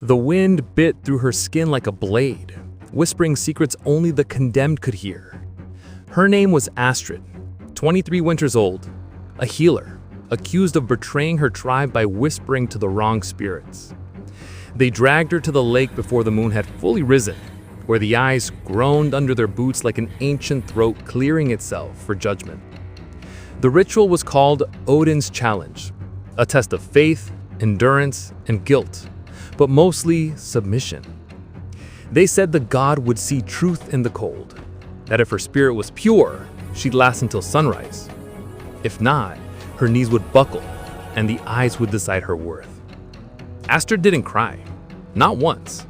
The wind bit through her skin like a blade, whispering secrets only the condemned could hear. Her name was Astrid, 23 winters old, a healer, accused of betraying her tribe by whispering to the wrong spirits. They dragged her to the lake before the moon had fully risen, where the ice groaned under their boots like an ancient throat clearing itself for judgment. The ritual was called Odin's Challenge, a test of faith, endurance, and guilt, but mostly submission. They said the god would see truth in the cold, that if her spirit was pure, she'd last until sunrise. If not, her knees would buckle, and the eyes would decide her worth. Astrid didn't cry, not once,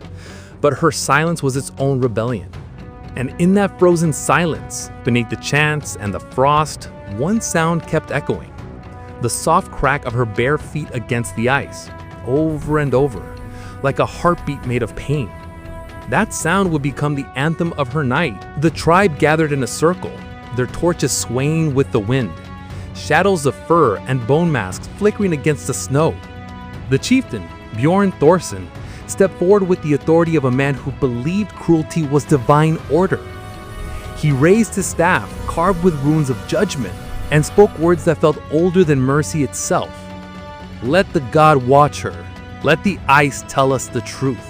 but her silence was its own rebellion. And in that frozen silence, beneath the chants and the frost, one sound kept echoing. The soft crack of her bare feet against the ice, over and over, like a heartbeat made of pain. That sound would become the anthem of her night. The tribe gathered in a circle, their torches swaying with the wind, shadows of fur and bone masks flickering against the snow. The chieftain, Bjorn Thorson, stepped forward with the authority of a man who believed cruelty was divine order. He raised his staff, carved with runes of judgment, and spoke words that felt older than mercy itself. Let the god watch her. Let the ice tell us the truth.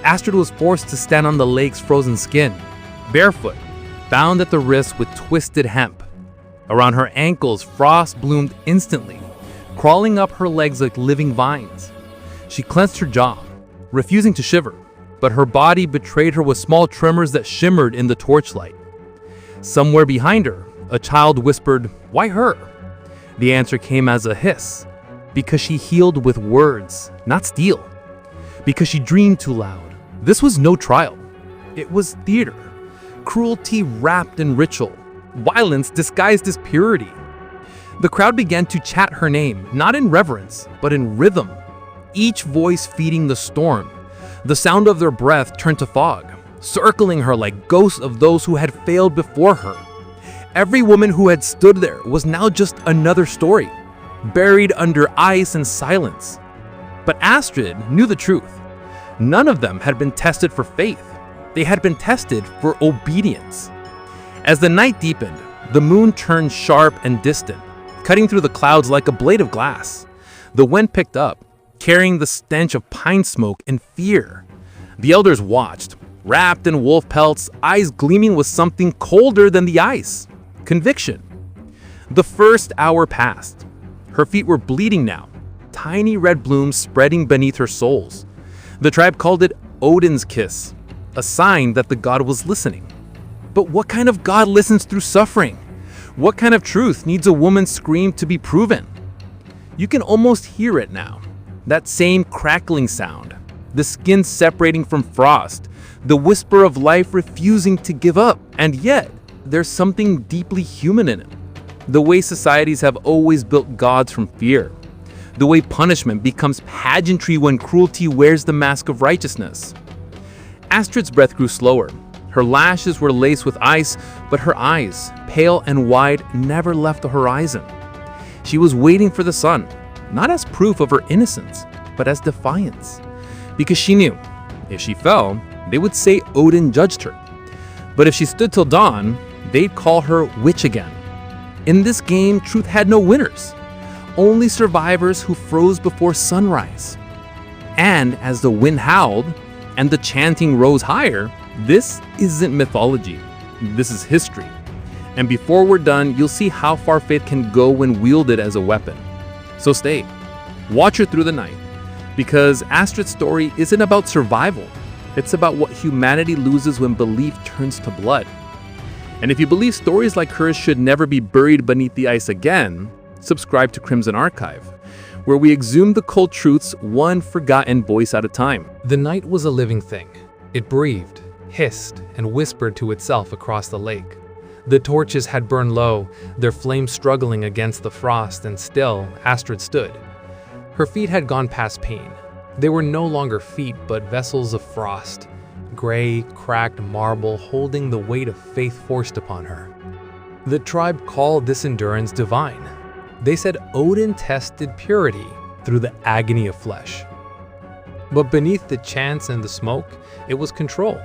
Astrid was forced to stand on the lake's frozen skin, barefoot, bound at the wrists with twisted hemp. Around her ankles, frost bloomed instantly, crawling up her legs like living vines. She clenched her jaw, refusing to shiver, but her body betrayed her with small tremors that shimmered in the torchlight. Somewhere behind her, a child whispered, "Why her?" The answer came as a hiss. Because she healed with words, not steel. Because she dreamed too loud. This was no trial. It was theater. Cruelty wrapped in ritual. Violence disguised as purity. The crowd began to chant her name, not in reverence, but in rhythm. Each voice feeding the storm. The sound of their breath turned to fog, circling her like ghosts of those who had failed before her. Every woman who had stood there was now just another story, buried under ice and silence. But Astrid knew the truth. None of them had been tested for faith. They had been tested for obedience. As the night deepened, the moon turned sharp and distant, cutting through the clouds like a blade of glass. The wind picked up, carrying the stench of pine smoke and fear. The elders watched, wrapped in wolf pelts, eyes gleaming with something colder than the ice: conviction. The first hour passed. Her feet were bleeding now, tiny red blooms spreading beneath her soles. The tribe called it Odin's kiss, a sign that the god was listening. But what kind of god listens through suffering? What kind of truth needs a woman's scream to be proven? You can almost hear it now. That same crackling sound, the skin separating from frost, the whisper of life refusing to give up. And yet, there's something deeply human in it. The way societies have always built gods from fear. The way punishment becomes pageantry when cruelty wears the mask of righteousness. Astrid's breath grew slower. Her lashes were laced with ice, but her eyes, pale and wide, never left the horizon. She was waiting for the sun, not as proof of her innocence, but as defiance. Because she knew, if she fell, they would say Odin judged her. But if she stood till dawn, they'd call her witch again. In this game, truth had no winners, only survivors who froze before sunrise. And as the wind howled and the chanting rose higher, this isn't mythology, this is history. And before we're done, you'll see how far faith can go when wielded as a weapon. So stay, watch her through the night, because Astrid's story isn't about survival, it's about what humanity loses when belief turns to blood. And if you believe stories like hers should never be buried beneath the ice again, subscribe to Crimson Archive, where we exhume the cold truths one forgotten voice at a time. The night was a living thing. It breathed, hissed, and whispered to itself across the lake. The torches had burned low, their flames struggling against the frost, and still Astrid stood. Her feet had gone past pain. They were no longer feet, but vessels of frost, gray, cracked marble holding the weight of faith forced upon her. The tribe called this endurance divine. They said Odin tested purity through the agony of flesh. But beneath the chants and the smoke, it was control.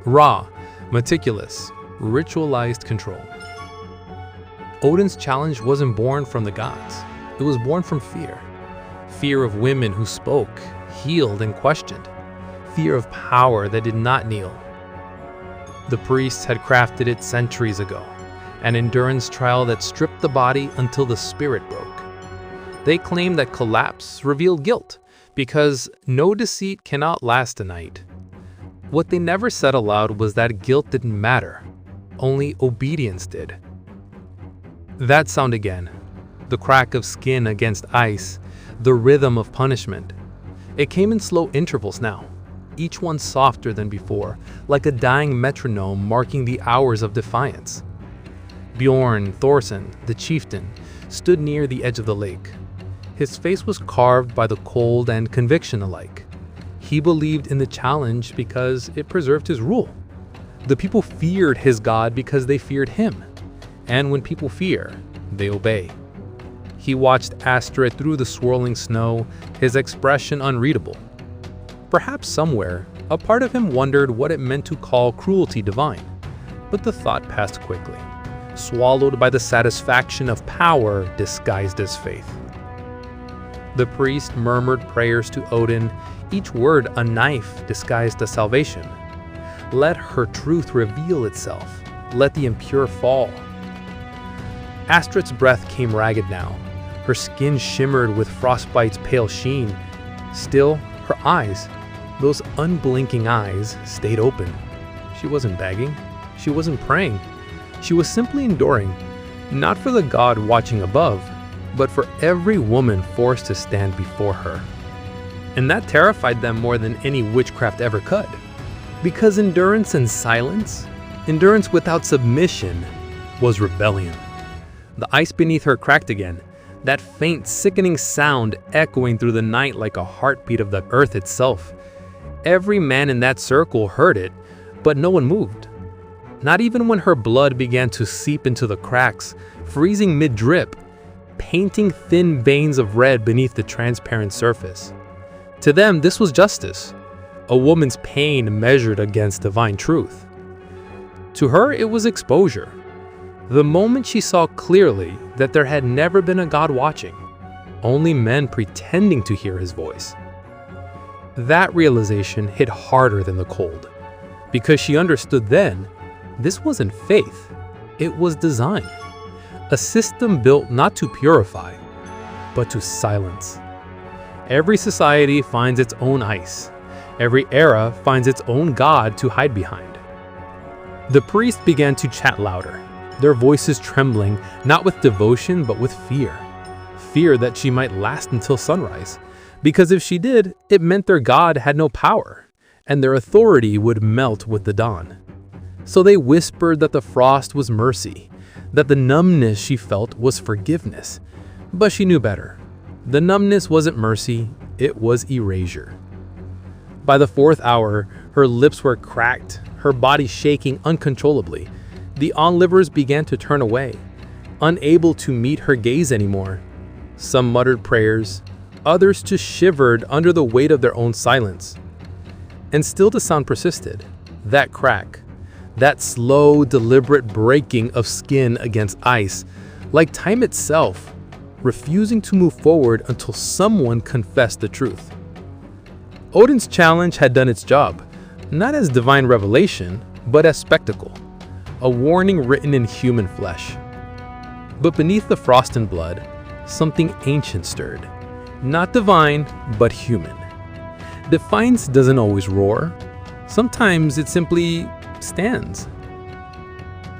Raw, meticulous, ritualized control. Odin's challenge wasn't born from the gods. It was born from fear. Fear of women who spoke, healed, and questioned. Fear of power that did not kneel. The priests had crafted it centuries ago, an endurance trial that stripped the body until the spirit broke. They claimed that collapse revealed guilt, because no deceit cannot last a night. What they never said aloud was that guilt didn't matter, only obedience did. That sound again, the crack of skin against ice, the rhythm of punishment. It came in slow intervals now, each one softer than before, like a dying metronome marking the hours of defiance. Bjorn Thorson, the chieftain, stood near the edge of the lake. His face was carved by the cold and conviction alike. He believed in the challenge because it preserved his rule. The people feared his god because they feared him. And when people fear, they obey. He watched Astrid through the swirling snow, his expression unreadable. Perhaps somewhere, a part of him wondered what it meant to call cruelty divine, but the thought passed quickly, swallowed by the satisfaction of power disguised as faith. The priest murmured prayers to Odin, each word a knife disguised as salvation. Let her truth reveal itself. Let the impure fall. Astrid's breath came ragged now. Her skin shimmered with Frostbite's pale sheen. Still, her eyes, those unblinking eyes, stayed open. She wasn't begging. She wasn't praying. She was simply enduring, not for the god watching above, but for every woman forced to stand before her. And that terrified them more than any witchcraft ever could. Because endurance and silence, endurance without submission, was rebellion. The ice beneath her cracked again, that faint, sickening sound echoing through the night like a heartbeat of the earth itself. Every man in that circle heard it, but no one moved. Not even when her blood began to seep into the cracks, freezing mid-drip, painting thin veins of red beneath the transparent surface. To them, this was justice, a woman's pain measured against divine truth. To her, it was exposure. The moment she saw clearly that there had never been a god watching, only men pretending to hear his voice. That realization hit harder than the cold, because she understood then, this wasn't faith, it was design. A system built not to purify, but to silence. Every society finds its own ice. Every era finds its own god to hide behind. The priest began to chat louder, their voices trembling, not with devotion, but with fear. Fear that she might last until sunrise, because if she did, it meant their god had no power, and their authority would melt with the dawn. So they whispered that the frost was mercy, that the numbness she felt was forgiveness. But she knew better. The numbness wasn't mercy, it was erasure. By the fourth hour, her lips were cracked, her body shaking uncontrollably. The onlookers began to turn away, unable to meet her gaze anymore. Some muttered prayers, others just shivered under the weight of their own silence. And still the sound persisted, that crack. That slow, deliberate breaking of skin against ice, like time itself, refusing to move forward until someone confessed the truth. Odin's challenge had done its job, not as divine revelation, but as spectacle, a warning written in human flesh. But beneath the frost and blood, something ancient stirred, not divine, but human. Defiance doesn't always roar. Sometimes it simply stands.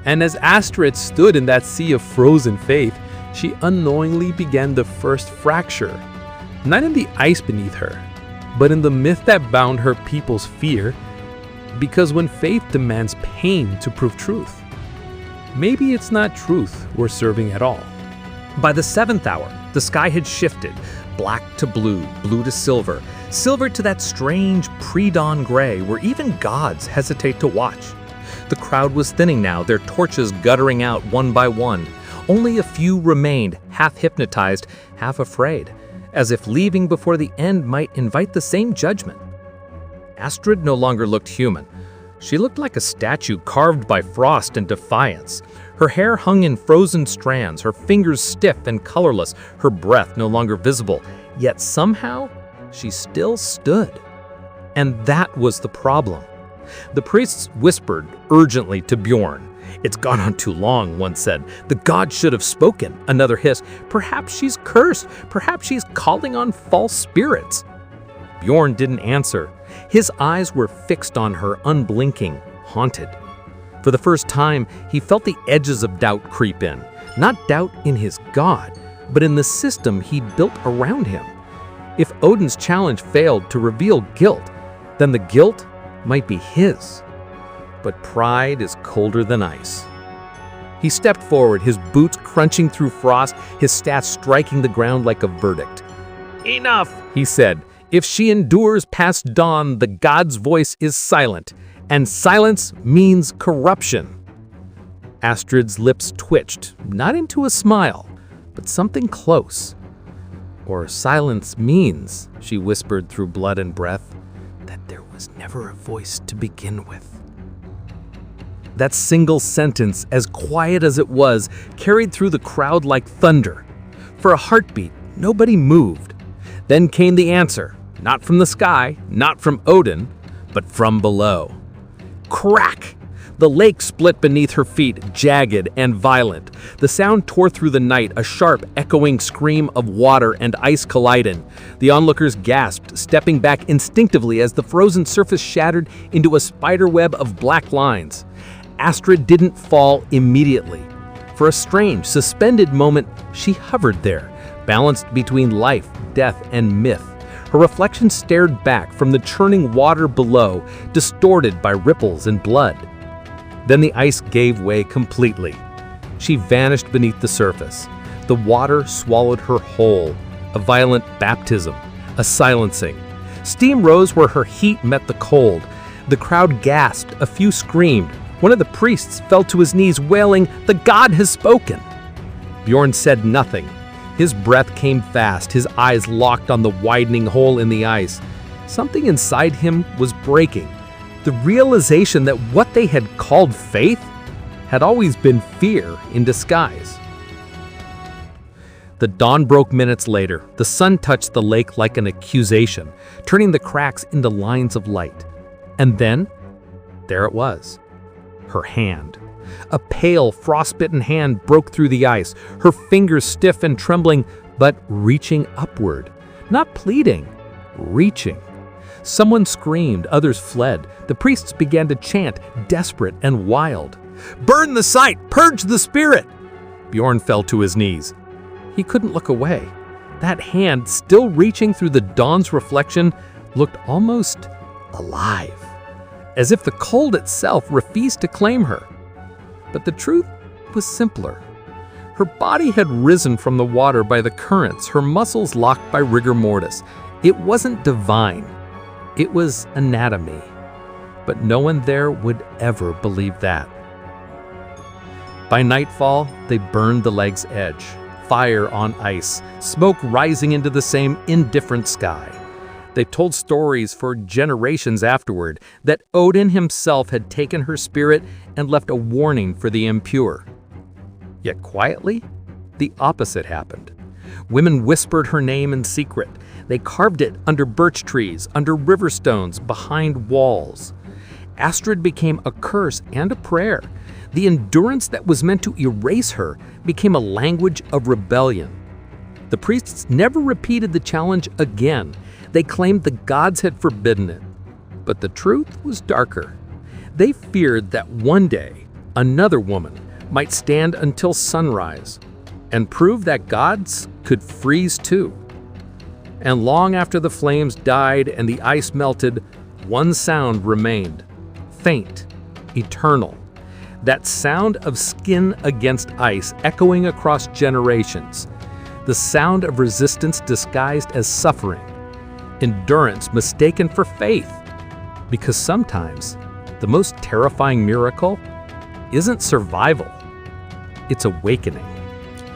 And as Astrid stood in that sea of frozen faith, she unknowingly began the first fracture, not in the ice beneath her, but in the myth that bound her people's fear, because when faith demands pain to prove truth, maybe it's not truth we're serving at all. By the seventh hour, the sky had shifted, black to blue, blue to silver, silver to that strange pre-dawn gray where even gods hesitate to watch. The crowd was thinning now, their torches guttering out one by one. Only a few remained, half hypnotized, half afraid, as if leaving before the end might invite the same judgment. Astrid no longer looked human. She looked like a statue carved by frost and defiance. Her hair hung in frozen strands, her fingers stiff and colorless, her breath no longer visible. Yet somehow, she still stood. And that was the problem. The priests whispered urgently to Bjorn. "It's gone on too long," one said. "The god should have spoken," another hissed. "Perhaps she's cursed. Perhaps she's calling on false spirits." Bjorn didn't answer. His eyes were fixed on her, unblinking, haunted. For the first time, he felt the edges of doubt creep in. Not doubt in his god, but in the system he'd built around him. If Odin's challenge failed to reveal guilt, then the guilt might be his. But pride is colder than ice. He stepped forward, his boots crunching through frost, his staff striking the ground like a verdict. "Enough," he said. "If she endures past dawn, the god's voice is silent, and silence means corruption." Astrid's lips twitched, not into a smile, but something close. "Or silence means," she whispered through blood and breath, "that there was never a voice to begin with." That single sentence, as quiet as it was, carried through the crowd like thunder. For a heartbeat, nobody moved. Then came the answer, not from the sky, not from Odin, but from below. Crack! The lake split beneath her feet, jagged and violent. The sound tore through the night, a sharp, echoing scream of water and ice colliding. The onlookers gasped, stepping back instinctively as the frozen surface shattered into a spiderweb of black lines. Astrid didn't fall immediately. For a strange, suspended moment, she hovered there, balanced between life, death, and myth. Her reflection stared back from the churning water below, distorted by ripples and blood. Then the ice gave way completely. She vanished beneath the surface. The water swallowed her whole, a violent baptism, a silencing. Steam rose where her heat met the cold. The crowd gasped, a few screamed. One of the priests fell to his knees, wailing, "The god has spoken!" Bjorn said nothing. His breath came fast, his eyes locked on the widening hole in the ice. Something inside him was breaking. The realization that what they had called faith had always been fear in disguise. The dawn broke minutes later. The sun touched the lake like an accusation, turning the cracks into lines of light. And then, there it was. Her hand. A pale, frostbitten hand broke through the ice, her fingers stiff and trembling, but reaching upward. Not pleading, reaching. Someone screamed, others fled. The priests began to chant, desperate and wild. "Burn the site! Purge the spirit!" Bjorn fell to his knees. He couldn't look away. That hand, still reaching through the dawn's reflection, looked almost alive. As if the cold itself refused to claim her. But the truth was simpler. Her body had risen from the water by the currents, her muscles locked by rigor mortis. It wasn't divine. It was anatomy. But no one there would ever believe that. By nightfall, they burned the leg's edge. Fire on ice, smoke rising into the same indifferent sky. They told stories for generations afterward that Odin himself had taken her spirit and left a warning for the impure. Yet quietly, the opposite happened. Women whispered her name in secret. They carved it under birch trees, under river stones, behind walls. Astrid became a curse and a prayer. The endurance that was meant to erase her became a language of rebellion. The priests never repeated the challenge again. They claimed the gods had forbidden it. But the truth was darker. They feared that one day, another woman might stand until sunrise and prove that gods could freeze too. And long after the flames died and the ice melted, one sound remained, faint, eternal. That sound of skin against ice echoing across generations. The sound of resistance disguised as suffering. Endurance mistaken for faith. Because sometimes the most terrifying miracle isn't survival, it's awakening.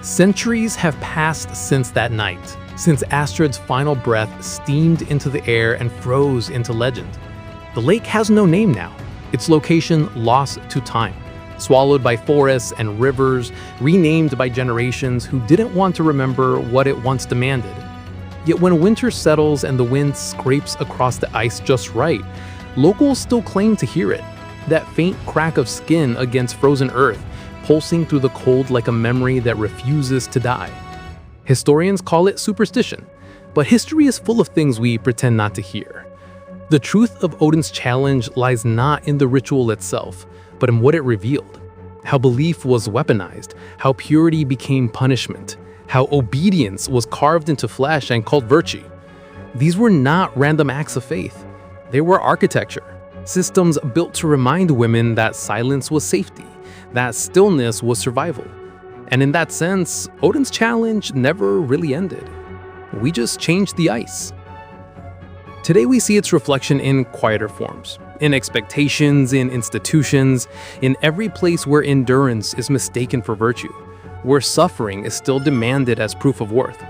Centuries have passed since that night, since Astrid's final breath steamed into the air and froze into legend. The lake has no name now, its location lost to time, swallowed by forests and rivers, renamed by generations who didn't want to remember what it once demanded. Yet when winter settles and the wind scrapes across the ice just right, locals still claim to hear it, that faint crack of skin against frozen earth, pulsing through the cold like a memory that refuses to die. Historians call it superstition, but history is full of things we pretend not to hear. The truth of Odin's challenge lies not in the ritual itself, but in what it revealed. How belief was weaponized, how purity became punishment, how obedience was carved into flesh and called virtue. These were not random acts of faith. They were architecture, systems built to remind women that silence was safety, that stillness was survival. And in that sense, Odin's challenge never really ended. We just changed the ice. Today we see its reflection in quieter forms, in expectations, in institutions, in every place where endurance is mistaken for virtue, where suffering is still demanded as proof of worth.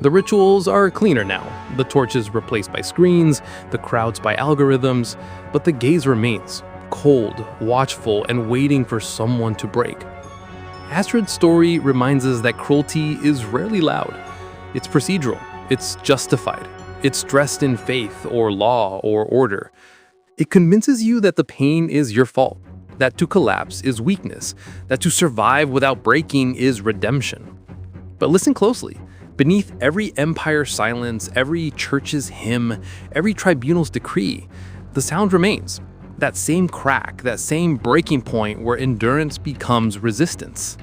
The rituals are cleaner now, the torches replaced by screens, the crowds by algorithms, but the gaze remains, cold, watchful, and waiting for someone to break. Astrid's story reminds us that cruelty is rarely loud. It's procedural, it's justified, it's dressed in faith or law or order. It convinces you that the pain is your fault, that to collapse is weakness, that to survive without breaking is redemption. But listen closely. Beneath every empire's silence, every church's hymn, every tribunal's decree, the sound remains. That same crack, that same breaking point where endurance becomes resistance.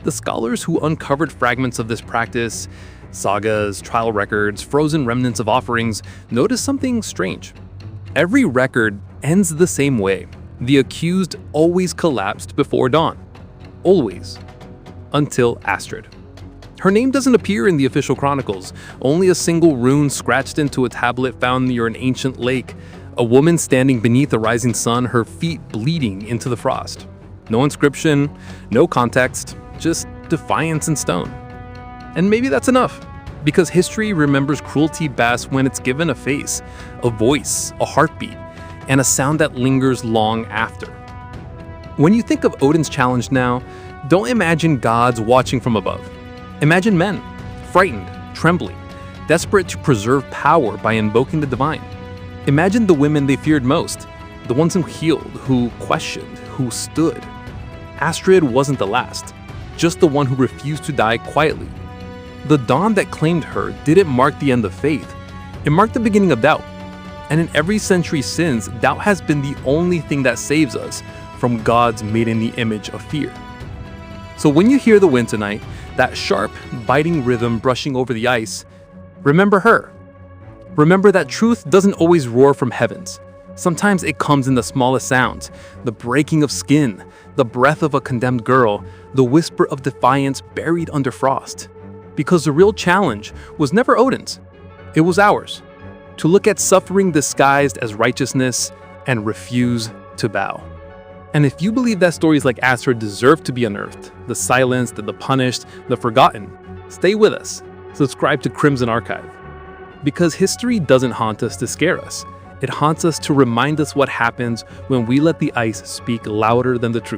The scholars who uncovered fragments of this practice, sagas, trial records, frozen remnants of offerings, noticed something strange. Every record ends the same way. The accused always collapsed before dawn. Always. Until Astrid. Her name doesn't appear in the official chronicles, only a single rune scratched into a tablet found near an ancient lake, a woman standing beneath the rising sun, her feet bleeding into the frost. No inscription, no context, just defiance in stone. And maybe that's enough, because history remembers cruelty best when it's given a face, a voice, a heartbeat, and a sound that lingers long after. When you think of Odin's challenge now, don't imagine gods watching from above. Imagine men, frightened, trembling, desperate to preserve power by invoking the divine. Imagine the women they feared most, the ones who healed, who questioned, who stood. Astrid wasn't the last, just the one who refused to die quietly. The dawn that claimed her didn't mark the end of faith, it marked the beginning of doubt. And in every century since, doubt has been the only thing that saves us from gods made in the image of fear. So when you hear the wind tonight, that sharp, biting rhythm brushing over the ice, remember her. Remember that truth doesn't always roar from heavens. Sometimes it comes in the smallest sounds, the breaking of skin, the breath of a condemned girl, the whisper of defiance buried under frost. Because the real challenge was never Odin's, it was ours. To look at suffering disguised as righteousness and refuse to bow. And if you believe that stories like Astrid deserve to be unearthed, the silenced, the punished, the forgotten, stay with us. Subscribe to Crimson Archive. Because history doesn't haunt us to scare us. It haunts us to remind us what happens when we let the ice speak louder than the truth.